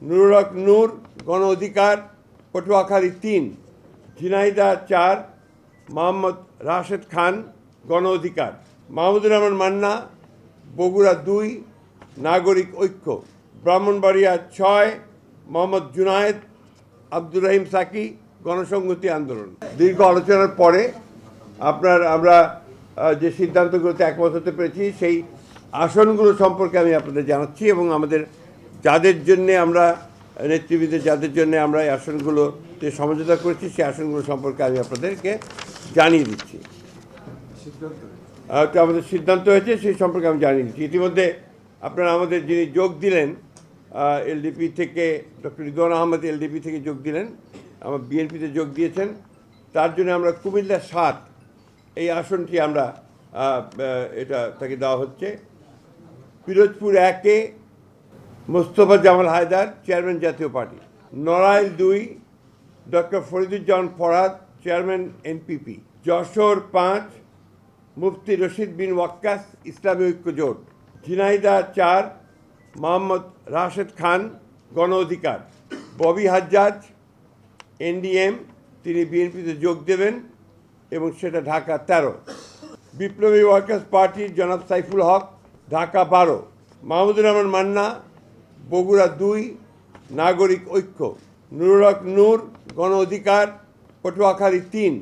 নুরুল হক নূর গণ অধিকার পটুয়াখালী 3, ঝিনাইদহ 4, মোহাম্মদ রাশেদ খান গণ অধিকার, মাহমুদুর রহমান মান্না বগুড়া 2, নাগরিক ঐক্য, ব্রাহ্মণবাড়িয়া 6, মোহাম্মদ জুনায়েদ আব্দুর রহিম সাকি গণসংহতি আন্দোলন। দীর্ঘ আলোচনার পরে আমরা যে সিদ্ধান্তগুলোতে একমত হতে পেরেছি সেই আসনগুলো সম্পর্কে আমি আপনাদের জানাচ্ছি এবং আমাদের যাদের জন্য আমরা নেতৃবৃন্দের যাদের জন্য আমরা এই আসনগুলোতে সমঝোতা করেছি সেই আসনগুলো সম্পর্কে আমি আপনাদেরকে জানিয়ে দিচ্ছি। তো আমাদের সিদ্ধান্ত হয়েছে সেই সম্পর্কে আমি জানিয়ে দিচ্ছি। ইতিমধ্যে আপনারা আমাদের যিনি যোগ দিলেন এলডিপি থেকে, ডক্টর রিদওয়ান আহমেদ এলডিপি থেকে যোগ দিলেন, আমার বিএনপিতে যোগ দিয়েছেন, তার জন্য আমরা কুমিল্লা 7 এই আসনটি আমরা এটা তাকে দেওয়া হচ্ছে। পিরোজপুর 1-এ মোস্তফা জামাল হায়দার চেয়ারম্যান জাতীয় party, Narail 2 doctor Fariduzzaman Farhad chairman NPP, Jessore 5 মুফতি রশিদ বিন ওয়াক্কাস ইসলামী ঐক্য জোট, ঝিনাইদহ 4 মোহাম্মদ রাশেদ খান গণ অধিকার, ববি হাজ্জাজ এনডিএম তিনি বিএনপিতে যোগ দেবেন এবং সেটা ঢাকা 13, বিপ্লবী ওয়ার্কার্স পার্টির জনাব সাইফুল হক ঢাকা 12, মাহমুদুর রহমান মান্না বগুড়া 2, নাগরিক ঐক্য, নুরুল হক নূর গণ অধিকার পটুয়াখালী 3,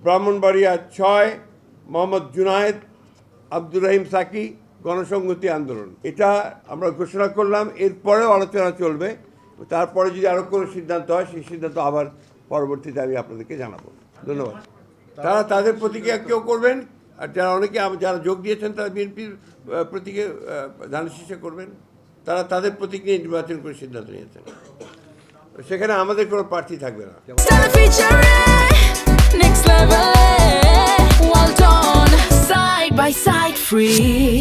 ব্রাহ্মণবাড়িয়া 6 মোহাম্মদ জুনায়েদ আব্দুর রহিম সাকি গণসংহতি আন্দোলন। এটা আমরা ঘোষণা করলাম, এরপরেও আলোচনা চলবে, তারপরে যদি আরও কোনো সিদ্ধান্ত হয় সেই সিদ্ধান্ত আবার পরবর্তীতে আমি আপনাদেরকে জানাবো। ধন্যবাদ। তারা তাদের প্রতিক্রিয়া কেউ করবেন, আর যারা অনেকে যারা যোগ দিয়েছেন তারা বিএনপির প্রতীকে ধানের শীষে করবেন, তারা তাদের প্রতীক নিয়ে নির্বাচন করে সিদ্ধান্ত নিয়েছেন, সেখানে আমাদের কোনো প্রার্থী থাকবে না। Well done, side by side, free.